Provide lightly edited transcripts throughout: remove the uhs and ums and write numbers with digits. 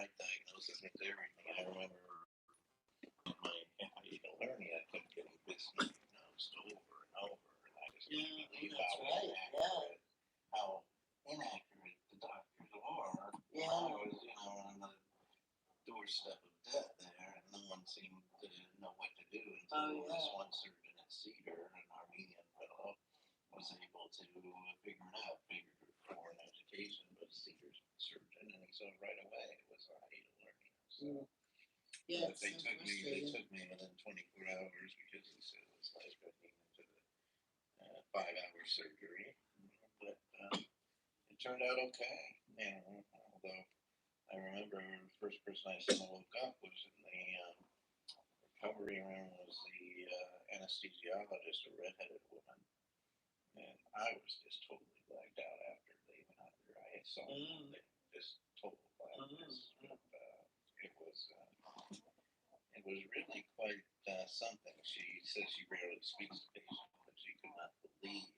right diagnosis with everything. I remember my hernia kept getting misdiagnosed over and over, and I just couldn't believe how inaccurate the doctors are. Yeah. I was, on the doorstep of death there, and no one seemed to know what to do until this one surgeon at Cedar, an Armenian fellow, was able to figure it out. Figured foreign education, but Cedar's surgeon, and he saw right away it was a hiatal hernia. So yeah, they took me within 24 hours because he said it was like getting into the 5-hour surgery, but it turned out okay. Although I remember the first person I saw woke up was in the recovery room was the anesthesiologist, a redheaded woman, and I was just totally blacked out after leaving out there. I saw something just total blackness. It was really quite something. She says she rarely speaks to patients, but she could not believe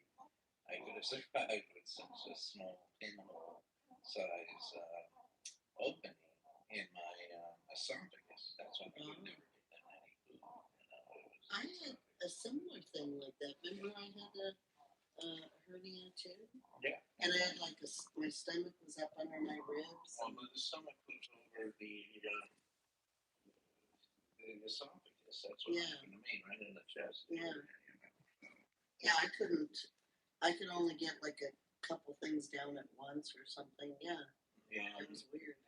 I could have survived with such a small pinhole size opening in my esophagus. That's why I could never get that many food. I had a similar thing like that. Remember, I had a hernia too. Yeah. And I had like my stomach was up under my ribs. Well, the stomach was over the esophagus. That's what happened to me, right in the chest. Yeah. Yeah, I could only get like a couple things down at once or something. Yeah. Yeah. It was weird.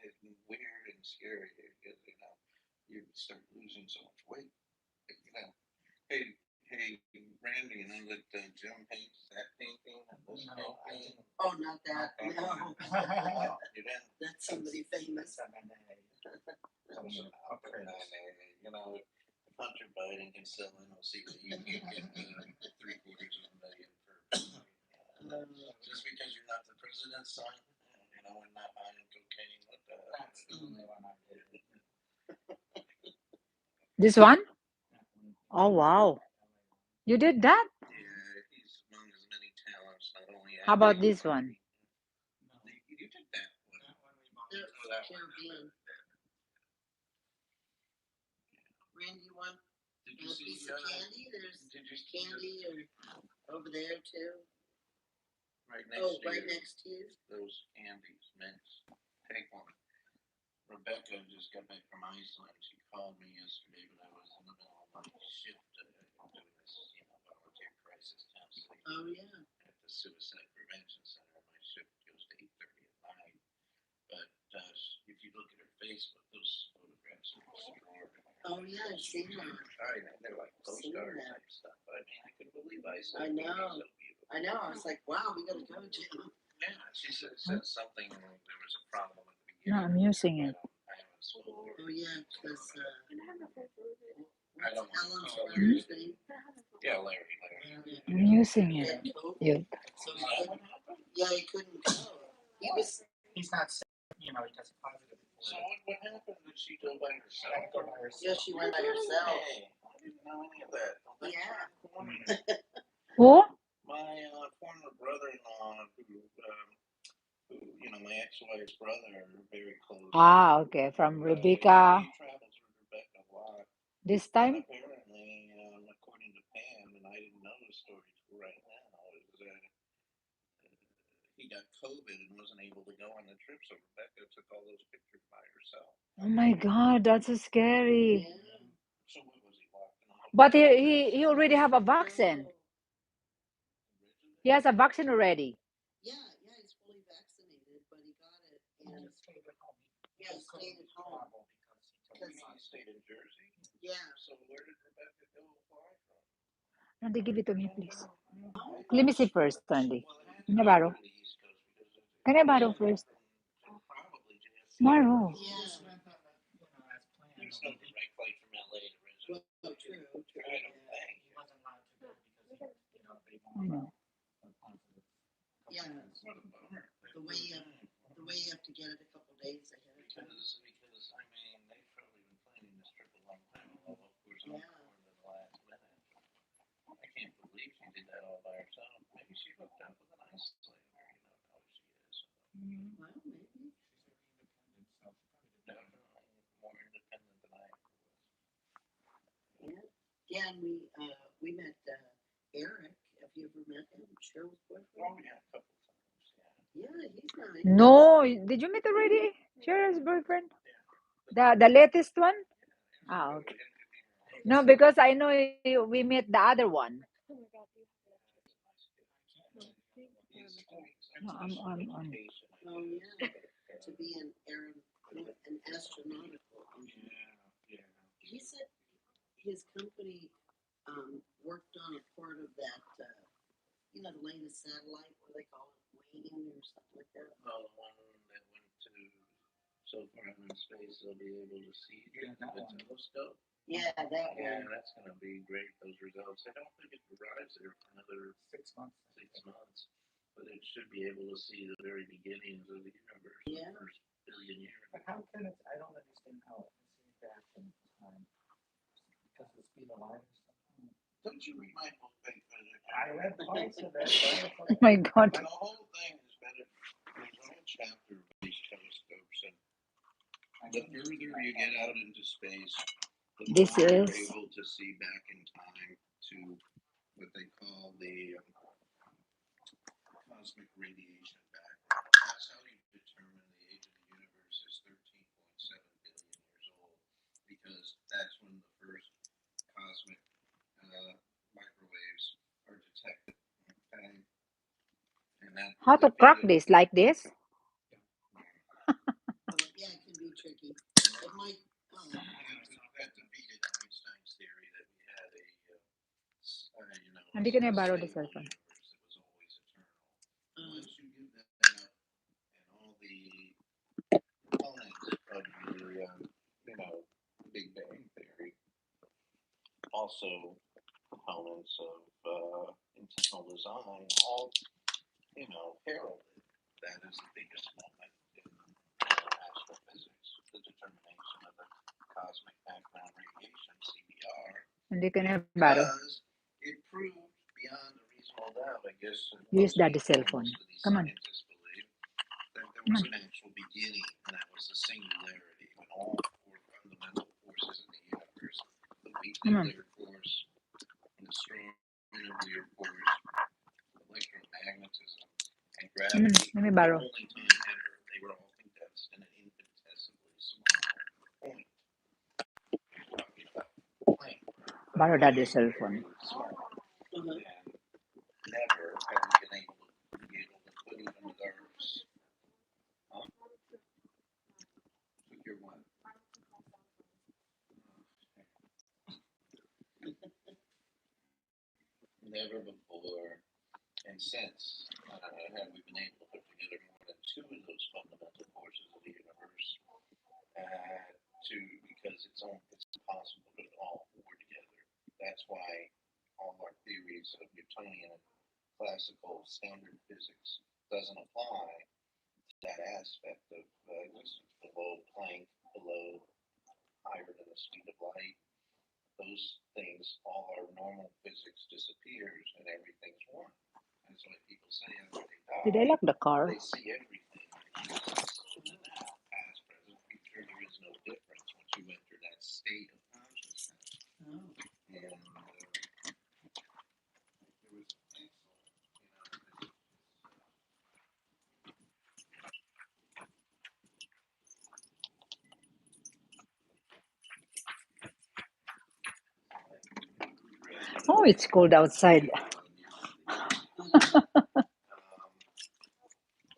Weird and scary because you start losing so much weight. Hey, Randy, that Jim paints that painting and this painting. Oh, not that. No. You didn't. That's somebody famous. If Hunter Biden can sell NOC, you can get $750,000 for just because you're not the president's son, and not buying cocaine. That's the only one I did. This one? Oh, wow. You did that? Yeah, he's among his many talents. Not only How about this one? You did that one. Caribbean. Randy, you want a piece of candy? There's candy over there too. Right next to you. Those candies, mints. Take one. Rebecca just got back from Iceland. She called me yesterday, but I was in the middle of my shift doing this, volunteer crisis counseling. Oh yeah. At the Suicide Prevention Center. My shift goes to 8:30 at night. But if you look at her Facebook, those photographs are extraordinary. Oh yeah, I've seen them. They're like postcard type stuff. I couldn't believe Iceland. I know. I was like, wow, we gotta go, Jim. Yeah, she said something. There was a problem at the beginning. No, I'm using it. Oh yeah, because I don't know. Yeah, Larry. I'm using it. Yep. So he couldn't go. He's not sick. He tested positive. So what happened? Did she go by herself? Yeah, she went by herself. Hey, I didn't know any of that. Yeah. Who? My former brother-in-law, who my ex-wife's brother, very close. Ah, okay. From Rebecca. He travels with Rebecca a lot. This time? And apparently, according to Pam, and I didn't know the story till right now, is that he got COVID and wasn't able to go on the trip, so Rebecca took all those pictures by herself. Oh my God, that's so scary. Yeah. So what was he walking on? But he already have a vaccine. He has a vaccine already. Yeah, he's fully vaccinated, but he got it. And he stayed at home. Yeah, he stayed at home. Because he stayed in Jersey? Yeah. So where did Rebecca go fly from? Randy, give it to me, please. Let me see first, Randy. Can I borrow? Can I borrow first? Borrow. Yeah. There's no direct flight from LA to Rizzo. Well, true. I don't think. He wasn't allowed to go because, I know. Yeah. What a bummer. The way you have to get it a couple days ahead of time. Because they've probably been planning this trip a long time. Although, of course, I'm born to the last minute. I can't believe she did that all by herself. Maybe she hooked up with an Icelander. How she is. Well, maybe. She's very independent, so she probably didn't Yeah, and we met Eric. Have you ever met him? Cheryl's boyfriend? Oh, yeah, a couple times. Yeah, he's nice. No, did you meet already? Cheryl's boyfriend? The latest one? Ah, okay. No, because I know we met the other one. No, I'm. Oh yeah, to be an astronautical engineer. Yeah. He said his company worked on a part of that, the latest satellite, what do they call it, Wayne or something like that. Well, the one that went to so far out in space, they'll be able to see the telescope. Yeah, that Yeah, one. that's going to be great, those results. I don't think it arrives there for another 6 months. 6 months. But it should be able to see the very beginnings of the universe. Yeah. The first billion years. But how can it? I don't understand how it can see back in time because the speed of light or something. Don't you read my book, Big Physics? I read parts of it. Oh my God. The whole thing is better. There's a whole chapter of these telescopes, and the further you get out into space, the This more you're is- able to see back in time to what they call the cosmic radiation background. That's how you determine the age of the universe is 13.7 billion years old, because that's when the first cosmic microwaves are detected. Okay? And that How to crack this like this? Yeah, it can be tricky. It might. That defeated Einstein's theory that we had Hindi ka na borrow the stable cellphone. universe that was always eternal. Uh, Once you give that up, and all the components of the Big Bang theory, also components of intentional design, all heralded that is the biggest moment in astrophysics, the determination of the cosmic background radiation (CBR), Hindi ka na borrow. because it proved beyond a reasonable doubt, I guess. Use most daddy's people, cell phone. most of these Come on. scientists believe that there was an actual beginning, and that was the singularity, when all four fundamental forces in the universe, the weak nuclear force, the strong nuclear force, electromagnetism, and gravity, Let me the borrow. only time ever they were all condensed in an infinitesimally small point. Talking about point. Borrow daddy's cell phone. Small. uh-huh. And never have we been able to put even with ours. Huh? Took your one. Never before and since have we been able to put together more than two of those fundamental forces of the universe. Because it's impossible to put it all four together. That's why all our theories of Newtonian and classical standard physics doesn't apply to that aspect of existence below Planck, below higher than the speed of light. Those things, all our normal physics disappears and everything's one. That's why people say after they die, Did I lock the car? they see everything in the now, past, present, future. There is no difference once you enter that state of consciousness. Oh. And there was excellent, Oh, it's cold outside.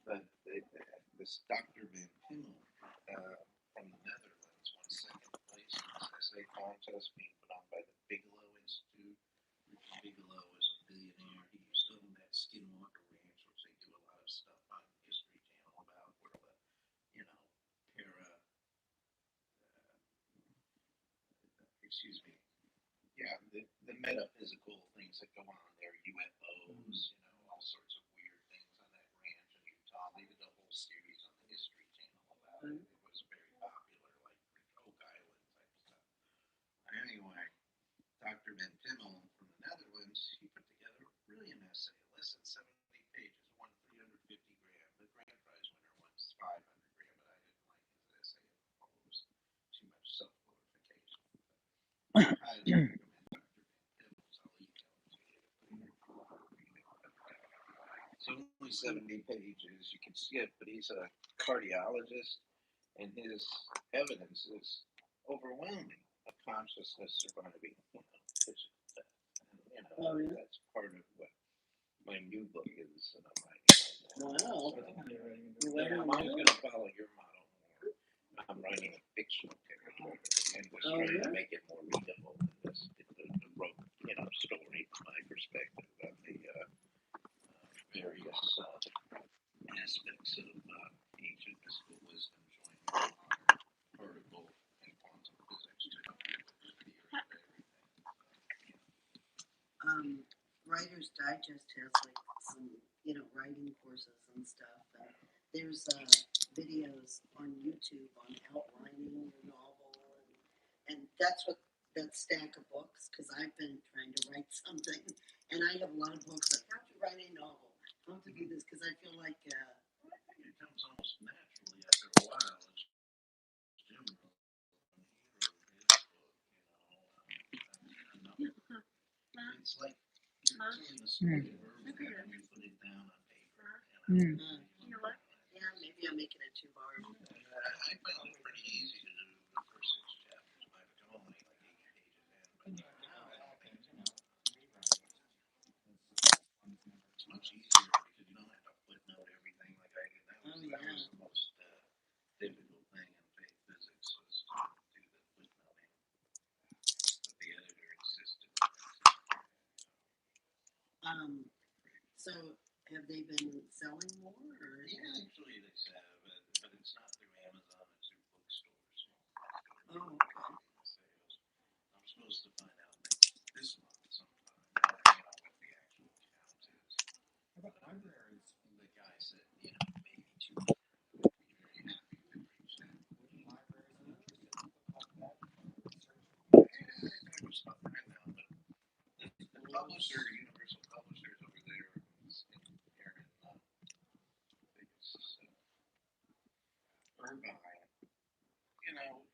But this Dr. Van Pimmel from the Netherlands won second place in this essay contest being put on by the Bigelow Institute. Richard Bigelow is a billionaire. He used to own that Skinwalker Ranch, which they do a lot of stuff on History Channel about, where the metaphysical things that go on there, UFOs, all sorts of weird things on that ranch in Utah. They did a whole series on the History Channel about it. It was very popular, like Oak Island type stuff. Anyway, Dr. Van Pimmel from the Netherlands, he put together a brilliant essay, less than 70 pages, won 350 grand. The grand prize winner won 500 grand, but I didn't like his essay. It was too much self-glorification. I highly recommend Dr. Van 70 pages you can skip, but he's a cardiologist, and his evidence is overwhelming of consciousness surviving, physical death. And, Oh, yeah. that's part of what my new book is that I'm writing right now. Wow. I think I'm writing a You're book. writing Yeah, a mine's novel? going to follow your model more. I'm writing a fictional character and was Oh, trying yeah? to make it more readable than this. The rote, story from my perspective of the various aspects of ancient mystical wisdom joining particle and quantum physics to help you with the theory of everything. Writer's Digest has like some, writing courses and stuff. And there's videos on YouTube on outlining your novel, and that's what that stack of books. Because I've been trying to write something, and I have a lot of books like how to write a novel, how to do this. Because I feel like It comes almost naturally after a while. As Jim wrote, when he wrote his book, it's like you're telling a story verbally when you put it down on paper. Mm. yeah, maybe I'm making it too hard. I found it pretty easy to do the first 6 chapters, but I'm only like 8 pages in. It's much easier because you don't have to footnote everything like I did. That was the most difficult thing in faith physics was to do the footnoting. But the editor insisted. So have they been selling more? Or? Yeah, actually they have, but it's not through Amazon. It's through bookstores. Oh, okay. Sales. I'm supposed to find out this month sometime. What the actual count is. But libraries, The guy said, maybe 200. I'd be very happy if it reached that. wouldn't libraries be interested in a book like that for research? There was stuff right now, but the publisher, Universal Publishers over there, is here in Irvine.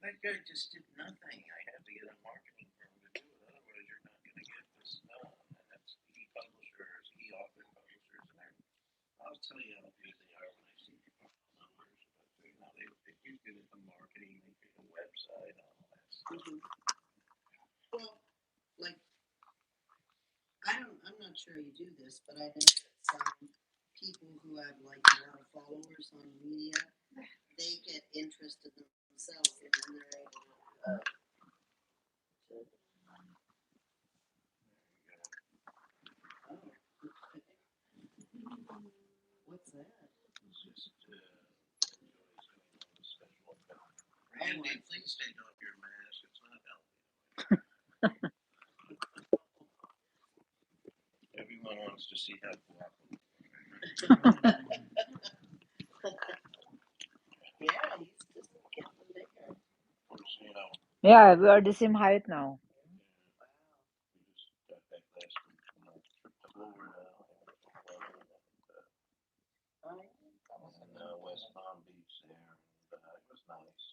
That guy just did nothing. I had to get a marketing firm to do it. Otherwise, you're not going to get this done. And that's e-publishers, e-author publishers, and I'll tell you how good they are when I see numbers. But they do good at the marketing. They create a website and all that stuff. Well, like I'm not sure you do this, but I know that some people who have like a lot of followers on media, they get interested in themselves, and then they're able to. What's that? It's just special effect. Randy, please take off your mask. It's not healthy. Everyone wants to see how cooperative. Yeah, he's just getting bigger. Of course, Yeah, we are the same height now. we just got back last week from a trip to Florida and West Palm Beach there. It was nice.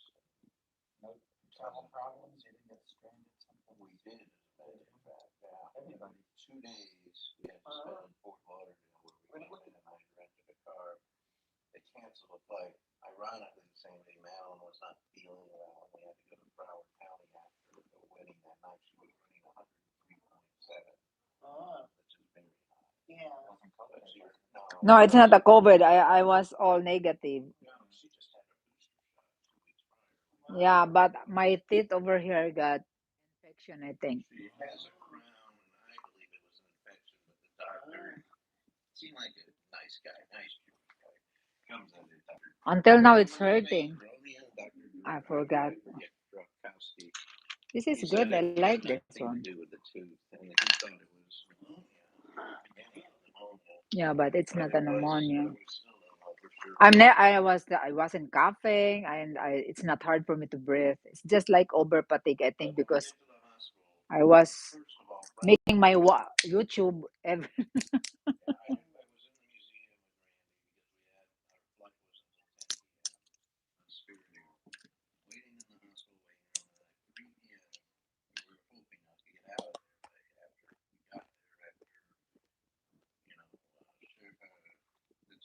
No travel problems? You didn't get stranded something? We did, as a matter of fact. Yeah. Everybody. 2 days we had to spend in Fort Lauderdale where we went, and I rented a car. They canceled a flight. Ironically, the same day Madeline was not feeling well. We had to go to Broward County after the wedding that night. She was running 103.7, Oh, which is very high. yeah. Wasn't covered. But she, No, it's not a COVID. I was all negative. no, she just had her booster shot 2 weeks prior. Yeah, but my teeth over here got infection, I think. She has a crown, and I believe it was an infection, but the doctor seemed like a nice guy, nice Jewish guy. Comes under Dr. Until now, it's What was his hurting. name? Romeo, Dr. I forgot. Drakowski. This He is said good. I it like had this nothing one. to do with the tooth, and he thought it was pneumonia. Yeah, but it's But not it a was, pneumonia. we still don't know for sure. I wasn't coughing, and it's not hard for me to breathe. It's just like over fatigue, I think, But when we because get to the hospital, I was first of all, making my YouTube every. I was in the museum with Randy because our flight was until 10 p.m. on Spirit Air. Waiting in the hospital, waiting on the 3 p.m. We were hoping not to get out of there, but after we got there, after the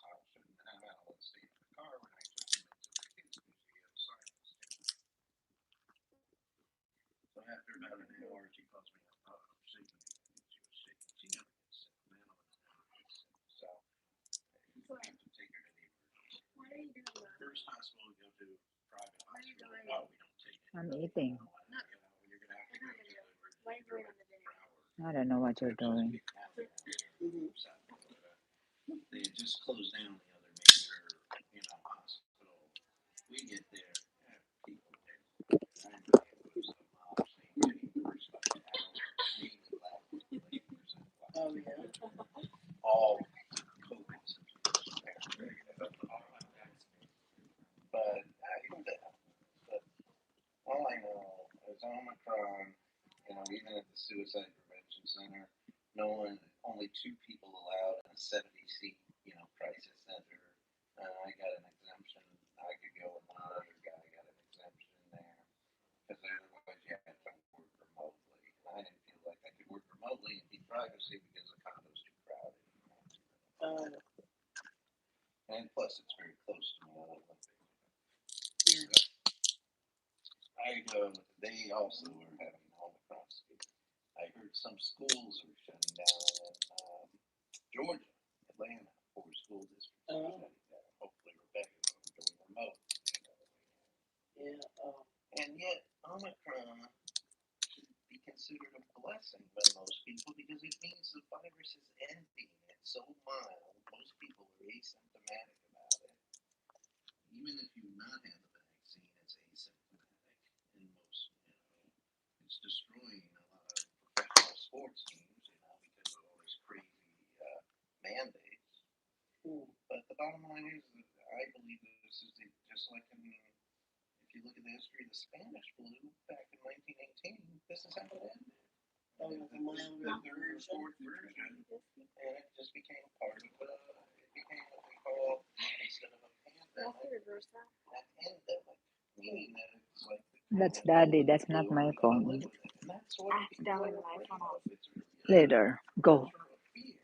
after about an hour, she calls me up. Oh, she was sick. She never gets sick. Man, never gets sick. So you have to take her to the emergency. Why are you doing that? First hospital we go to, private hospital. Oh, we don't take it. I'm eating. You're gonna have to go to the Why are you doing the video? I don't know what you're doing. They had just closed down the other major, hospital. We get there, people there. I know it was a mob scene, getting first by the hour, mainly black people, 80% black. Oh, yeah. All COVID situations. But all I know is Omicron, even at the suicide prevention center, only 2 people allowed in a 70-seat, crisis center. I got an exemption. I could go, and one other guy got an exemption there. Because otherwise you had to work remotely. And I didn't feel like I could work remotely and be privacy because the condo's too crowded. And plus, it's very close to me. They also are having Omicron. I heard some schools are shutting down in Georgia, Atlanta, 4 school districts are shutting down. Hopefully, Rebecca will be doing remote. Yeah. And yet, Omicron should be considered a blessing by most people because it means the virus is ending. It's so mild, most people are asymptomatic about it. Even if you not had the vaccine, it's asymptomatic in most, it's destroying a lot of professional sports teams, because of all these crazy mandates. But the bottom line is that I believe this is just like if you look at the history of the Spanish flu back in 1918, this is how it ended. The third or fourth version, and it just became part of it became what they call, instead of a pandemic, an endemic, meaning that it's like That's Daddy. That's not my phone. and that's what people are afraid of. It's really Later. Go. fear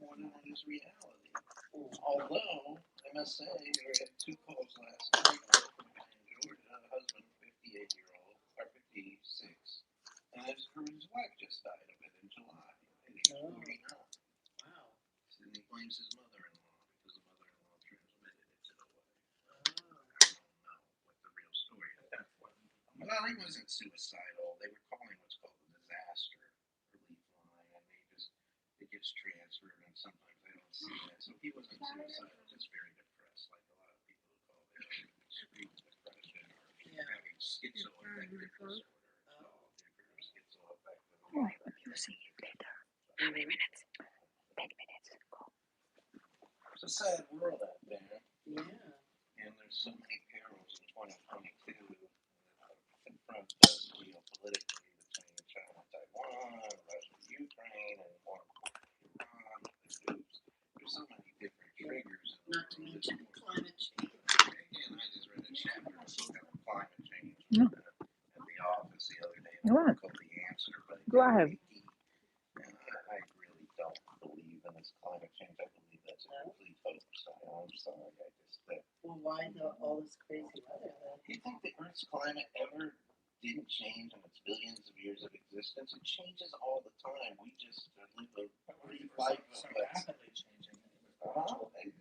more than it is reality. Although, I must say, I had 2 calls last night from a guy in Georgia, a husband, 58-year-old, or 56, and his wife just died of it in July, and he's 49. Wow. And he blames his mother-in-law because the mother-in-law transmitted it to the wife. I don't know what the real story is. Well, he wasn't suicidal. They were calling what's called a disaster relief line, and it gets transferred, and sometimes they don't see it. So he wasn't suicidal, just very depressed, like a lot of people who call it extreme depression or having schizoaffective disorder. Oh, I'm using it later. How many minutes? 10 minutes. Go. It's a sad world out there. Yeah. And there's so many perils in 2022 that confront us geopolitically between China and Taiwan, Russia and Ukraine, and more importantly, Iran. There's so many different triggers. Not to mention climate change. Again, I just read a chapter on climate change at the office the other day. What? Called The Answer. Go ahead. And I really don't believe in this climate change. I believe that's a complete hoax. I'm sorry. Well, why all this crazy weather then? Do you think the Earth's climate ever didn't change in its billions of years of existence? It changes all the time. We just live a brief life of rapidly changing.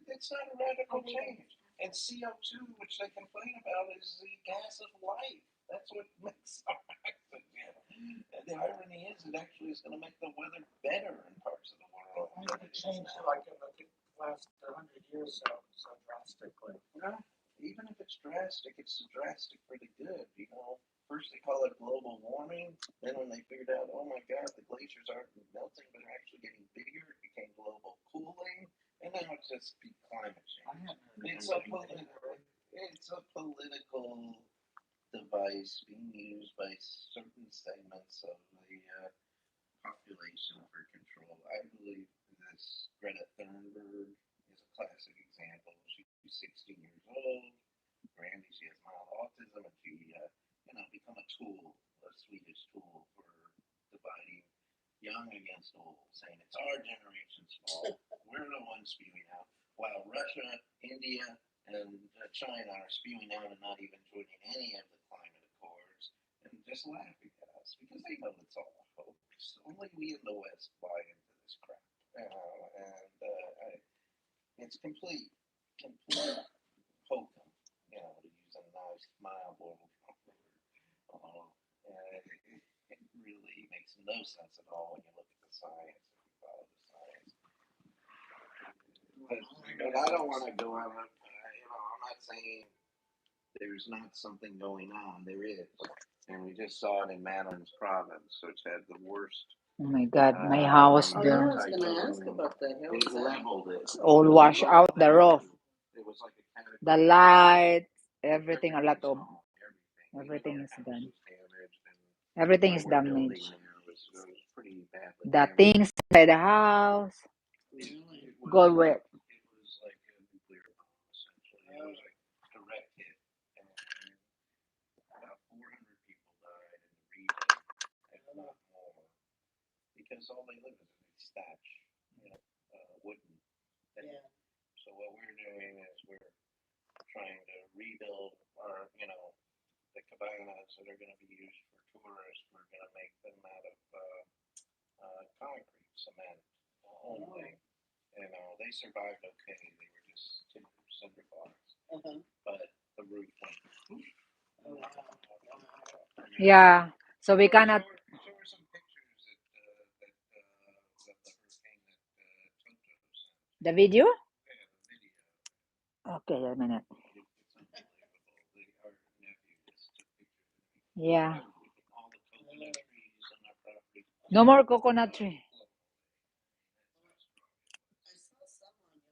It's not a radical change. And CO2, which they complain about, is the gas of life. That's what makes our oxygen. And the irony is, it actually is going to make the weather better in parts of the world. Why did it change like in the last 100 years so drastically? Even if it's drastic for the good. First they call it global warming. Then when they figured out, oh my God, the glaciers aren't melting, but are actually getting bigger, it became global cooling. And now it's just climate change. It's a political device being used by certain segments of the population for control. I believe this Greta Thunberg is a classic example. She's 16 years old. Randy, she has mild autism, and she, become a tool, a Swedish tool for dividing young against old, saying it's our generation's fault. We're the ones spewing out, while Russia, India, and China are spewing out and not even joining any of the climate accords, and just laughing at us because they know it's all a hoax. Only we in the West buy into this crap, and it's complete hokum. To use a nice, mild word. And it really makes no sense at all when you look at the science and you follow the science. But I don't want to go on. I'm not saying there's not something going on. There is. And we just saw it in Madeline's province, which had the worst. Oh my God, my house Oh, yeah, I there. was going to ask about that. How It was that? leveled it. It's all washed out, the roof, It was like a category. the lights, everything, a lot of, everything is done. Everything is damaged. Pretty badly The damaged. things inside the house, go wet. It was like a nuclear bomb, essentially. It was like a direct hit. And about 400 people died in the region, if not more. Because all they live is in these thatch, wooden thing. Yeah. So what we're doing is we're trying to rebuild our, the cabanas that are going to be used for tourists. We're going to make them out of concrete, cement only. They survived okay. They were just cinder blocks. But the roof went. Oh, wow. Yeah, so we cannot. There were some pictures that the hurricane that Toto sent. The video? Yeah, the video. Okay, a minute. It's unbelievable. Our nephew just took pictures. Yeah. All the coconut trees on our property. No more coconut tree. I saw some on Yahoo.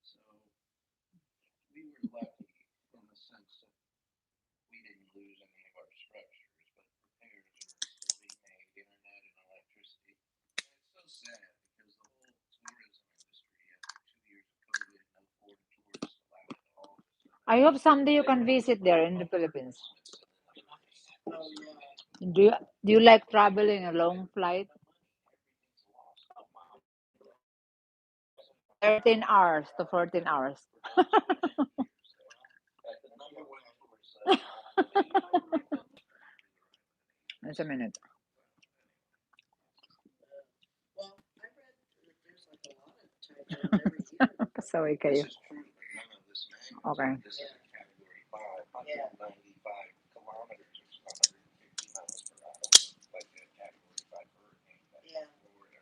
So we were lucky in the sense that we didn't lose any of our structures, but repairs are still being made, internet and electricity. And it's so sad because the whole tourism industry, after 2 years of COVID, no foreign tourists allowed at all. I hope someday you can visit there in the Philippines. Oh, yeah. Do you like traveling a long flight? 13 hours to 14 hours. Just a minute. Well, I read that there's like a lot of typhoons every year. Sorry, This kayo. is true, but none of this matters. Okay. This is a category 5, Yeah. 195 kilometers or 150 miles per hour, like a category 5 hurricane. Yeah. Florida.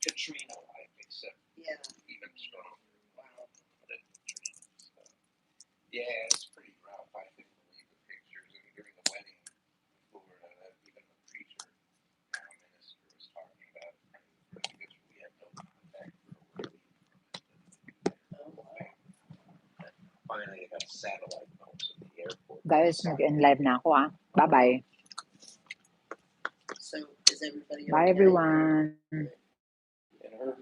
Katrina-like, except Yeah. even stronger. Wow. Than Katrina. So, yeah, it's pretty rough. I couldn't believe the pictures. And during the wedding in Florida, even the preacher, minister, was talking about it. Because we had no contact for a week. Oh, wow. Finally, I got satellite phones at the airport. Guys, mag-end live na ako ah. Bye-bye. So, is everybody Bye okay? everyone. And her